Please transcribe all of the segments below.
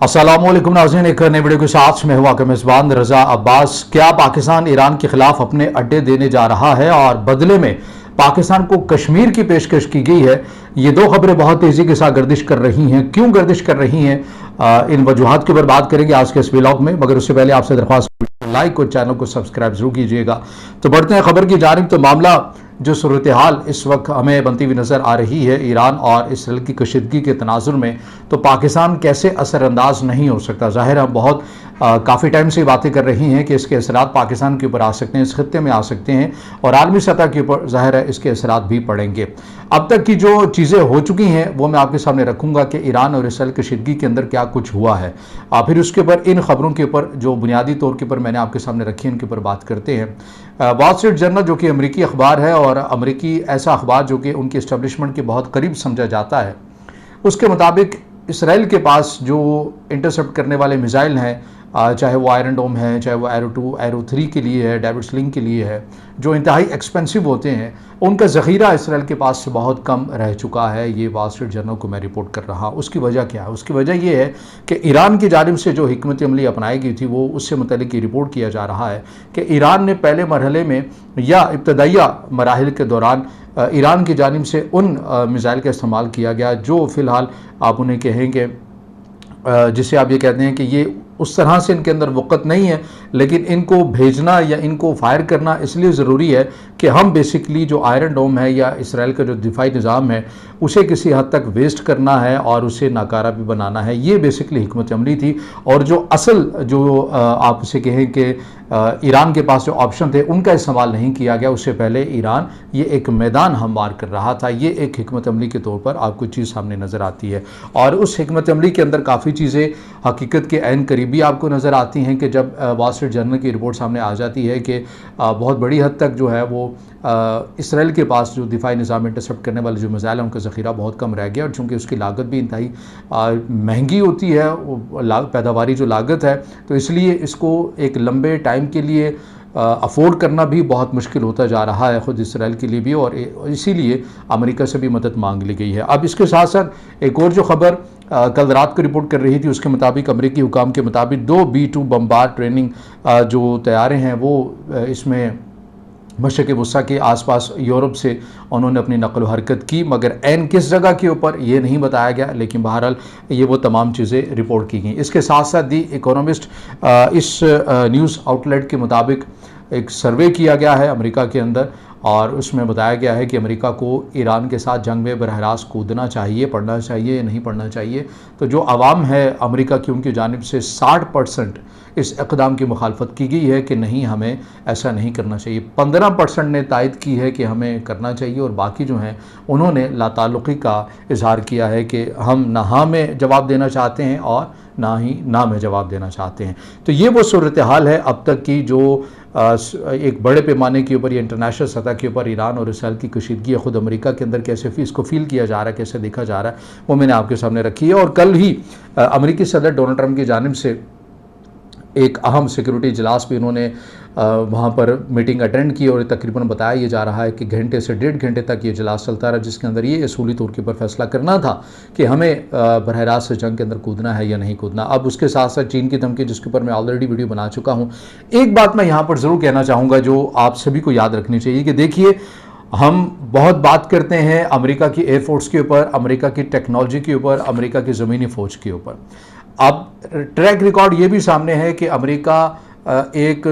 अस्सलामुअलैकुम नाज़रीन, एक नई वीडियो के साथ मैं हुआ मेज़बान रज़ा अब्बास। क्या पाकिस्तान ईरान के खिलाफ अपने अड्डे देने जा रहा है और बदले में पाकिस्तान को कश्मीर की पेशकश की गई है? ये दो खबरें बहुत तेज़ी के साथ गर्दिश कर रही हैं। क्यों गर्दिश कर रही हैं, इन वजूहात के ऊपर बात करेंगे आज के इस व्लॉग में। मगर उससे पहले आपसे दरख्वास्त, लाइक और चैनल को सब्सक्राइब जरूर कीजिएगा। तो बढ़ते हैं खबर की जानिब। तो मामला जो सूरत हाल इस वक्त हमें बनती हुई नज़र आ रही है ईरान और इसराइल की कशीदगी के तनाजुर में, तो पाकिस्तान कैसे असरअंदाज नहीं हो सकता। ज़ाहिर हम बहुत काफ़ी टाइम से बातें कर रही हैं कि इसके असरात पाकिस्तान के ऊपर आ सकते हैं, इस खत्ते में आ सकते हैं और आलमी सतह के ऊपर ज़ाहिर है इसके असरात भी पड़ेंगे। अब तक की जो चीज़ें हो चुकी हैं वो मैं आपके सामने रखूँगा कि ईरान और इसराइल कशीदगी के अंदर क्या कुछ हुआ है। फिर उसके ऊपर इन खबरों के ऊपर जो बुनियादी तौर के ऊपर मैंने आपके सामने रखी है उनके ऊपर बात करते हैं। वॉल स्ट्रीट जर्नल जो कि अमरीकी अखबार है और अमरीकी ऐसा अखबार जो कि उनकी इस्टेब्लिशमेंट के बहुत करीब समझा जाता है, उसके मुताबिक इसराइल के पास जो इंटरसेप्ट करने वाले मिसाइल हैं, चाहे वो आयरन डोम है, चाहे वो एरो 2 एरो 3 के लिए है, डेविड स्लिंग के लिए है, जो इंतहाई एक्सपेंसिव होते हैं, उनका ज़ख़ीरा इसराइल के पास से बहुत कम रह चुका है। ये वॉल स्ट्रीट जर्नल को मैं रिपोर्ट कर रहा। उसकी वजह क्या है? उसकी वजह ये है कि ईरान की जानिब से जो हिकमत अमली अपनाई गई थी वो उससे मुतल्लिक़ रिपोर्ट किया जा रहा है कि ईरान ने पहले मरहले में या इब्तदाइया मराहिल के दौरान ईरान की जानिब से उन मिसाइल का इस्तेमाल किया गया जो फ़िलहाल आप उन्हें कहेंगे, जिसे आप ये कहते हैं कि ये उस तरह से इनके अंदर वक़्त नहीं है, लेकिन इनको भेजना या इनको फायर करना इसलिए ज़रूरी है कि हम बेसिकली जो आयरन डोम है या इसराइल का जो दिफाई निज़ाम है उसे किसी हद तक वेस्ट करना है और उसे नाकारा भी बनाना है। ये बेसिकली हिकमत अमली थी। और जो असल जो आप उसे कहें कि ईरान के पास जो ऑप्शन थे उनका इस्तेमाल नहीं किया गया। उससे पहले ईरान ये एक मैदान हमवार कर रहा था। ये एक हिकमत अमली के तौर पर आपको चीज़ सामने नज़र आती है और उस हिकमत अमली के अंदर काफ़ी चीज़ें हकीकत के ऐन करीबी आपको नज़र आती हैं कि जब वॉल स्ट्रीट जर्नल की रिपोर्ट सामने आ जाती है कि बहुत बड़ी हद तक जो है वो इसराइल के पास जो दिफाई निज़ाम इंटरसेप्ट करने वाले जो मिसाइल हैं उनका ज़ख़ीरा बहुत कम रह गया और चूँकि उसकी लागत भी इंतहाई महंगी होती है, पैदावारी जो लागत है, तो इसलिए इसको एक लंबे टाइम के लिए अफोर्ड करना भी बहुत मुश्किल होता जा रहा है ख़ुद इसराइल के लिए भी, और इसीलिए अमेरिका से भी मदद मांग ली गई है। अब इसके साथ साथ एक और जो खबर कल रात को रिपोर्ट कर रही थी, उसके मुताबिक अमेरिकी हुकाम के मुताबिक 2 B-2 बमबार ट्रेनिंग जो तैयारे हैं वो इसमें मशरक़ वस्ता के आसपास यूरोप से उन्होंने अपनी नकल हरकत की, मगर एन किस जगह के ऊपर ये नहीं बताया गया, लेकिन बहरहाल ये वो तमाम चीज़ें रिपोर्ट की गई। इसके साथ साथ दी इकोनॉमिस्ट इस न्यूज़ आउटलेट के मुताबिक एक सर्वे किया गया है अमेरिका के अंदर और उसमें बताया गया है कि अमेरिका को ईरान के साथ जंग में बरह रास्त कूदना चाहिए, पढ़ना चाहिए या नहीं पढ़ना चाहिए। तो जो आवाम है अमेरिका की, उनकी जानिब से 60% इस इक़दाम की मुखालफत की गई है कि नहीं, हमें ऐसा नहीं करना चाहिए। 15% ने तायद की है कि हमें करना चाहिए और बाकी जो हैं उन्होंने लाताल्लुक़ी का इजहार किया है कि हम ना हाँ में जवाब देना चाहते हैं और ना ही ना में जवाब देना चाहते हैं। तो ये वो सूरत हाल है अब तक की जो एक बड़े पैमाने के ऊपर या इंटरनेशनल सतह के ऊपर ईरान और इसराइल की कशीदगी ख़ुद अमेरिका के अंदर कैसे इसको फील किया जा रहा है, कैसे देखा जा रहा है, वो मैंने आपके सामने रखी है। और कल ही अमेरिकी सदर डोनाल्ड ट्रंप की जानिब से एक अहम सिक्योरिटी इजलास भी उन्होंने वहाँ पर मीटिंग अटेंड की और तकरीबन बताया ये जा रहा है कि घंटे से 1.5 घंटे तक ये इजलास चलता रहा, जिसके अंदर ये असूली तौर के ऊपर फैसला करना था कि हमें बरह रास्त से जंग के अंदर कूदना है या नहीं कूदना। अब उसके साथ साथ चीन की धमकी, जिसके ऊपर मैं ऑलरेडी वीडियो बना चुका हूँ। एक बात मैं यहाँ पर ज़रूर कहना चाहूँगा जो आप सभी को याद रखनी चाहिए कि देखिए, हम बहुत बात करते हैं अमेरिका की एयरफोर्स के ऊपर, अमेरिका की टेक्नोलॉजी के ऊपर, अमेरिका की ज़मीनी फ़ौज के ऊपर। अब ट्रैक रिकॉर्ड ये भी सामने है कि अमेरिका एक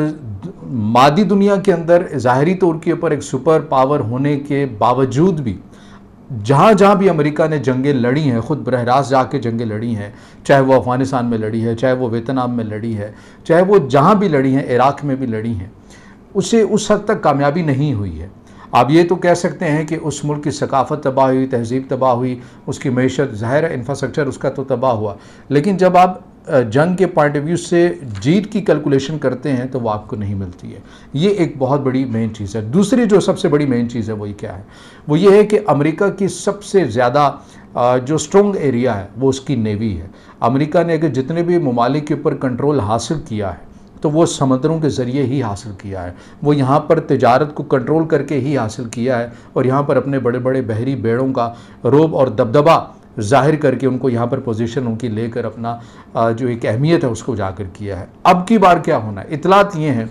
मादी दुनिया के अंदर ज़ाहिरी तौर के ऊपर एक सुपर पावर होने के बावजूद भी जहाँ जहाँ भी अमेरिका ने जंगें लड़ी हैं, ख़ुद बरह रास्त जाके जंगें लड़ी हैं, चाहे वो अफ़गानिस्तान में लड़ी है, चाहे वो वियतनाम में लड़ी है, चाहे वो जहाँ भी लड़ी हैं, इराक़ में भी लड़ी हैं, उसे उस हद तक कामयाबी नहीं हुई है। आप ये तो कह सकते हैं कि उस मुल्क की सकाफ़त तबाह हुई, तहज़ीब तबाह हुई, उसकी मईशत, ज़ाहिर इंफ्रास्ट्रक्चर उसका तो तबाह हुआ, लेकिन जब आप जंग के पॉइंट ऑफ व्यू से जीत की कैलकुलेशन करते हैं तो वो आपको नहीं मिलती है। ये एक बहुत बड़ी मेन चीज़ है। दूसरी जो सबसे बड़ी मेन चीज़ है वो ये क्या है? वो ये है कि अमेरिका की सबसे ज़्यादा जो स्ट्रॉन्ग एरिया है वो उसकी नेवी है। अमेरिका ने अगर जितने भी ममालिक के ऊपर कंट्रोल हासिल किया है तो वो समुद्रों के ज़रिए ही हासिल किया है। वो यहाँ पर तिजारत को कंट्रोल करके ही हासिल किया है और यहाँ पर अपने बड़े बड़े बहरी बेड़ों का रोब और दबदबा ज़ाहिर करके उनको यहाँ पर पोजीशन उनकी लेकर अपना जो एक अहमियत है उसको उजागर किया है। अब की बार क्या होना है, इतलात ये हैं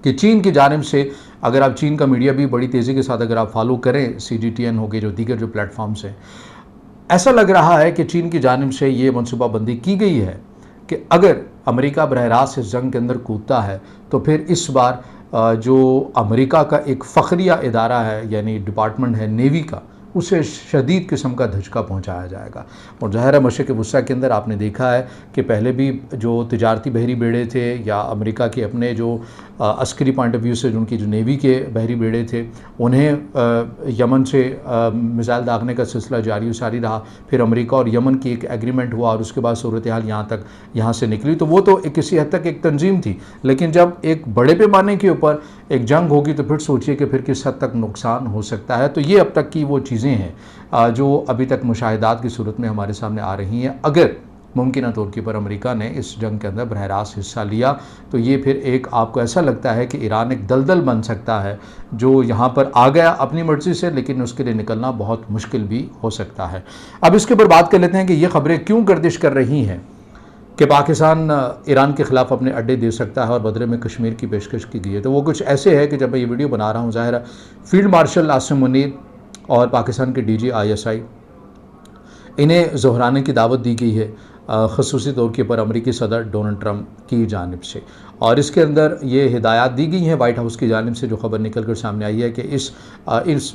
कि चीन की जानिब से, अगर आप चीन का मीडिया भी बड़ी तेज़ी के साथ अगर आप फॉलो करें, CGTN हो गए, जो दीगर जो प्लेटफॉर्म्स हैं, ऐसा लग रहा है कि चीन की जानिब से ये मनसूबाबंदी की गई है कि अगर अमेरिका बरह रास्त इस जंग के अंदर कूदता है तो फिर इस बार जो अमेरिका का एक फ़ख्रिया इदारा है, यानी डिपार्टमेंट है नेवी का, उसे शदीद किस्म का धचका पहुंचाया जाएगा। और ज़ाहिर है मशरिक़ वुस्ता के अंदर आपने देखा है कि पहले भी जो तिजारती बहरी बेड़े थे या अमेरिका के अपने जो अस्करी पॉइंट ऑफ व्यू से जो उनकी जो नेवी के बहरी बेड़े थे, उन्हें यमन से मिसाइल दागने का सिलसिला जारी सारी रहा। फिर अमेरिका और यमन की एक एग्रीमेंट हुआ और उसके बाद सूरत हाल यहाँ से निकली। तो वो तो किसी हद तक एक तंजीम थी, लेकिन जब एक बड़े पैमाने के ऊपर एक जंग होगी तो फिर सोचिए कि फिर किस हद तक नुकसान हो सकता है। तो ये अब तक की वो चीज़ें हैं जो अभी तक मुशाहिदात की सूरत में हमारे सामने आ रही हैं। अगर मुमकिन तौर के पर अमेरिका ने इस जंग के अंदर बरह रास्त हिस्सा लिया तो ये फिर एक आपको ऐसा लगता है कि ईरान एक दलदल बन सकता है जो यहाँ पर आ गया अपनी मर्ज़ी से, लेकिन उसके लिए निकलना बहुत मुश्किल भी हो सकता है। अब इसके ऊपर बात कर लेते हैं कि ये ख़बरें क्यों गर्दिश कर रही हैं कि पाकिस्तान ईरान के ख़िलाफ़ अपने अड्डे दे सकता है और बदले में कश्मीर की पेशकश की गई है। तो वो कुछ ऐसे है कि जब मैं ये वीडियो बना रहा हूँ, ज़ाहिर है फील्ड मार्शल आसिम मुनीर और पाकिस्तान के DG ISI, इन्हें ज़ोहराने की दावत दी गई है ख़ुसूसी तौर के पर अमरीकी सदर डोनाल्ड ट्रंप की जानिब से। और इसके अंदर ये हिदायत दी गई हैं वाइट हाउस की जानिब से, जो ख़बर निकल कर सामने आई है कि इस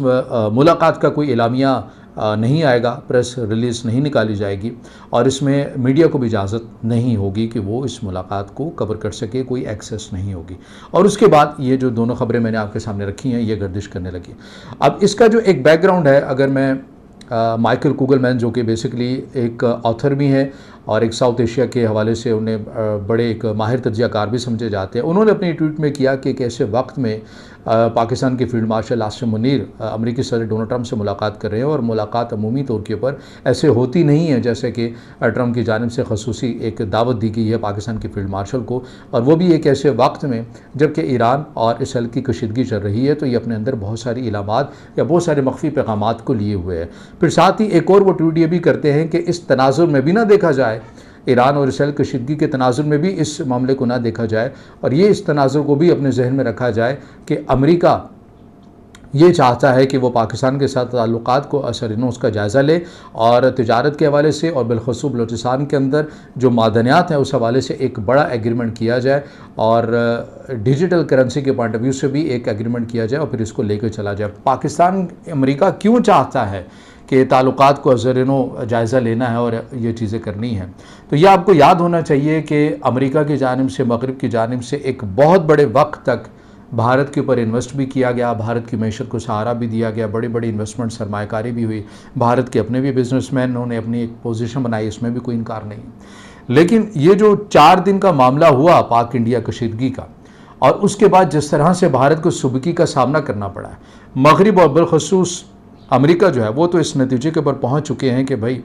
मुलाकात का कोई एलामिया नहीं आएगा, प्रेस रिलीज़ नहीं निकाली जाएगी और इसमें मीडिया को भी इजाज़त नहीं होगी कि वो इस मुलाकात को कवर कर सके, कोई एक्सेस नहीं होगी। और उसके बाद ये जो दोनों ख़बरें मैंने आपके सामने रखी हैं ये गर्दिश करने लगी। अब इसका जो एक बैकग्राउंड है, अगर मैं माइकल कुगलमैन जो कि बेसिकली एक ऑथर भी हैं और एक साउथ एशिया के हवाले से उन्हें बड़े एक माहिर तज्ज़ियाकार भी समझे जाते हैं, उन्होंने अपनी ट्वीट में किया कि एक ऐसे वक्त में पाकिस्तान के फील्ड मार्शल आसिम मुनीर अमेरिकी सदर डोनाल्ड ट्रंप से मुलाकात कर रहे हैं और मुलाकात अमूमी तौर के ऊपर ऐसे होती नहीं है जैसे कि ट्रंप की जानिब से खसूसी एक दावत दी गई है पाकिस्तान के फील्ड मार्शल को, और वो भी एक ऐसे वक्त में जबकि ईरान और इसराइल की कशीदगी चल रही है। तो ये अपने अंदर बहुत सारी इलामात या बहुत सारे मख्फी पैगामात को लिए हुए है। फिर साथ ही एक और वो ट्वीट ये भी करते हैं कि इस तनाजुर में भी ना देखा जाए, ईरान और इसराइल कशीदगी के तनाजुर में भी इस मामले को ना देखा जाए और ये इस तनाजुर को भी अपने जहन में रखा जाए कि अमेरिका ये चाहता है कि वो पाकिस्तान के साथ ताल्लुकात को असरनो उसका जायज़ा ले और तिजारत के हवाले से और बिलखसूस बलूचिस्तान के अंदर जो मादनियात हैं उस हवाले से एक बड़ा एग्रीमेंट किया जाए और डिजिटल करेंसी के पॉइंट ऑफ व्यू से भी एक एग्रीमेंट किया जाए और फिर इसको लेकर चला जाए। पाकिस्तान अमेरिका क्यों चाहता है कि ताल्लुकात को अज़रनो जायज़ा लेना है और ये चीज़ें करनी हैं, तो यह आपको याद होना चाहिए कि अमेरिका की जानिब से, मगरिब की जानिब से एक बहुत बड़े वक्त तक भारत के ऊपर इन्वेस्ट भी किया गया, भारत की मैशत को सहारा भी दिया गया, बड़ी बड़ी इन्वेस्टमेंट सरमायाकारी भी हुई, भारत के अपने भी बिजनेसमैन ने अपनी एक पोजीशन बनाई, इसमें भी कोई इनकार नहीं। लेकिन ये जो 4 दिन का मामला हुआ पाक इंडिया कशीदगी का और उसके बाद जिस तरह से भारत को सुबकी का सामना करना पड़ा है, मगरिब और बिलखसूस अमेरिका जो है वो तो इस नतीजे के ऊपर पहुँच चुके हैं कि भाई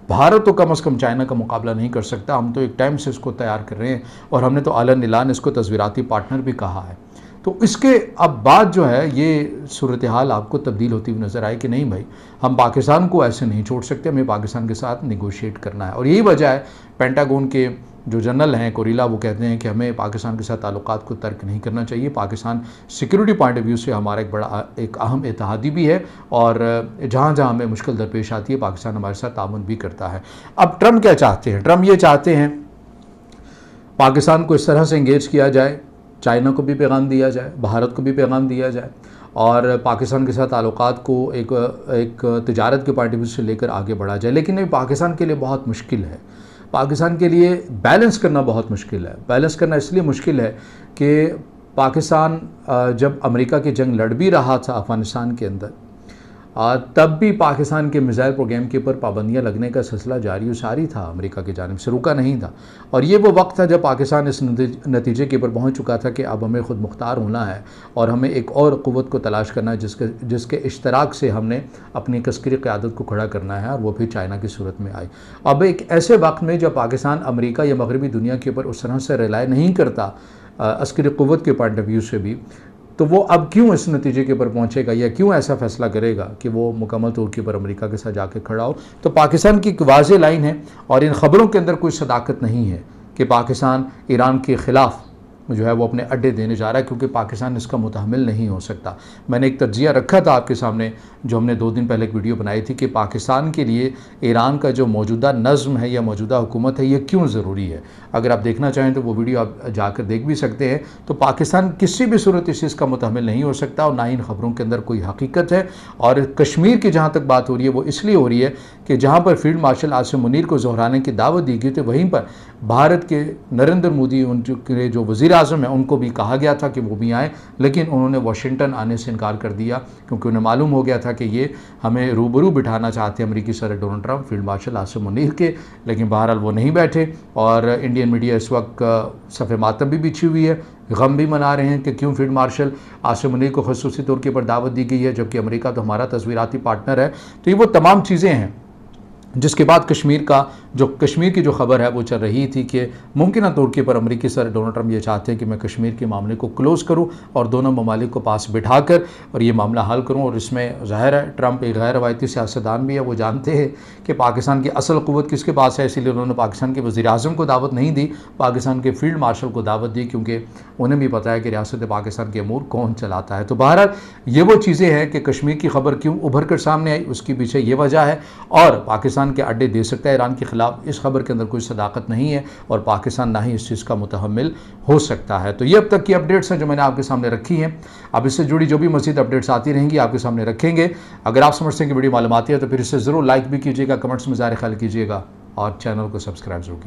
भारत तो कम से कम चाइना का मुकाबला नहीं कर सकता, हम तो एक टाइम से इसको तैयार कर रहे हैं और हमने तो आलन इलान इसको तस्वीराती पार्टनर भी कहा है। तो इसके अब बात जो है ये सूरत हाल आपको तब्दील होती हुई नज़र आए कि नहीं भाई, हम पाकिस्तान को ऐसे नहीं छोड़ सकते, हमें पाकिस्तान के साथ निगोशिएट करना है। और यही वजह है पेंटागन के जो जनरल हैं कोरिला, वो कहते हैं कि हमें पाकिस्तान के साथ ताल्लुकात को तर्क नहीं करना चाहिए, Pakistan security point of view से हमारा एक बड़ा एक अहम इत्तेहादी भी है और जहाँ जहाँ हमें मुश्किल दरपेश आती है पाकिस्तान हमारे साथ ताउन भी करता है। अब ट्रंप क्या चाहते हैं? ट्रंप ये चाहते हैं पाकिस्तान को इस तरह से इंगेज किया जाए, चाइना को भी पैगाम दिया जाए, भारत को भी पैगाम दिया जाए और पाकिस्तान के साथ ताल्लुकात को एक तिजारत के पॉइंट ऑफ व्यू से लेकर आगे बढ़ा जाए। लेकिन ये पाकिस्तान के लिए बहुत मुश्किल है, पाकिस्तान के लिए बैलेंस करना बहुत मुश्किल है। बैलेंस करना इसलिए मुश्किल है कि पाकिस्तान जब अमेरिका की जंग लड़ भी रहा था अफ़गानिस्तान के अंदर, तब भी पाकिस्तान के मिसाइल प्रोग्राम के ऊपर पाबंदियां लगने का सिलसिला जारी और सारी था, अमेरिका की जानिब से रुका नहीं था। और ये वो वक्त था जब पाकिस्तान इस नतीजे के ऊपर पहुंच चुका था कि अब हमें ख़ुद मुख्तार होना है और हमें एक और क़ुव्वत को तलाश करना है जिसके इश्तराक से हमने अपनी तस्करी क़यादत को खड़ा करना है, और वो फिर चाइना की सूरत में आई। अब एक ऐसे वक्त में जब पाकिस्तान अमेरिका या मगरबी दुनिया के ऊपर उस तरह से रिलाय नहीं करता अस्करी क़ुव्वत के पॉइंट ऑफ व्यू से भी, तो वो अब क्यों इस नतीजे के ऊपर पहुंचेगा या क्यों ऐसा फैसला करेगा कि वो मुकम्मल तौर के ऊपर अमेरिका के साथ जाके खड़ा हो। तो पाकिस्तान की एक वाज़ेह लाइन है और इन ख़बरों के अंदर कोई सदाकत नहीं है कि पाकिस्तान ईरान के ख़िलाफ़ जो है वो अपने अड्डे देने जा रहा है, क्योंकि पाकिस्तान इसका मुतहम्मिल नहीं हो सकता। मैंने एक तज्जिया रखा था आपके सामने, जो हमने 2 दिन पहले एक वीडियो बनाई थी, कि पाकिस्तान के लिए ईरान का जो मौजूदा नज़्म है या मौजूदा हुकूमत है ये क्यों ज़रूरी है। अगर आप देखना चाहें तो वो वीडियो आप जाकर देख भी सकते हैं। तो पाकिस्तान किसी भी सूरत इस चीज़ का मुतहम्मिल नहीं हो सकता और ना ही इन ख़बरों के अंदर कोई हकीकत है। और कश्मीर की जहाँ तक बात हो रही है वो इसलिए हो रही है कि जहाँ पर फील्ड मार्शल आसिम मुनीर को दोहराने की दावत दी गई थी, वहीं पर भारत के नरेंद्र मोदी उनके जो वज़ीर आज़म है उनको भी कहा गया था कि वो भी आएँ, लेकिन उन्होंने वाशिंगटन आने से इनकार कर दिया, क्योंकि उन्हें मालूम हो गया था कि ये हमें रूबरू बिठाना चाहते हैं अमेरिकी सदर Donald Trump field marshal Asim Munir के। लेकिन बहरहाल वो नहीं बैठे और इंडियन मीडिया इस वक्त सफ़े मातम भी बिछी हुई है, गम भी मना रहे हैं कि क्यों फील्ड मार्शल आसिम मुनीर को खसूसी तौर के ऊपर दावत दी गई है, जबकि अमेरिका तो हमारा तस्वीराती पार्टनर है। तो ये वो तमाम चीज़ें हैं जिसके बाद कश्मीर की जो खबर है वो चल रही थी कि मुमकिन तौर के पर अमेरिकी सदर डोनाल्ड ट्रंप ये चाहते हैं कि मैं कश्मीर के मामले को क्लोज़ करूं और दोनों ममालिक को पास बिठाकर और ये मामला हल करूं। और इसमें ज़ाहिर है ट्रंप एक गैर रवायती सियासतदान भी है, वो जानते हैं कि पाकिस्तान की असल क़ुव्वत किसके पास है, इसीलिए उन्होंने पाकिस्तान के वज़ीर आज़म को दावत नहीं दी, पाकिस्तान के फील्ड मार्शल को दावत दी, क्योंकि उन्हें भी पता है कि रियासत पाकिस्तान के अमूर कौन चलाता है। तो बहरहाल ये वो चीज़ें हैं कि कश्मीर की खबर क्यों उभर कर सामने आई, उसके पीछे ये वजह है। और पाकिस्तान के अड्डे दे सकता है ईरान के ख़िलाफ़, इस खबर के अंदर कोई सदाकत नहीं है और पाकिस्तान ना ही इस चीज़ का मुतहम्मिल हो सकता है। तो ये अब तक की अपडेट्स हैं जो मैंने आपके सामने रखी हैं। अब इससे जुड़ी जो भी मज़ीद अपडेट्स आती रहेंगी आपके सामने रखेंगे। अगर आप समझते हैं कि वीडियो मालूमाती है तो फिर इसे ज़रूर लाइक भी कीजिएगा, कमेंट्स में ज़ाहिर ख्याल कीजिएगा और चैनल को सब्सक्राइब जरूर कीजिएगा।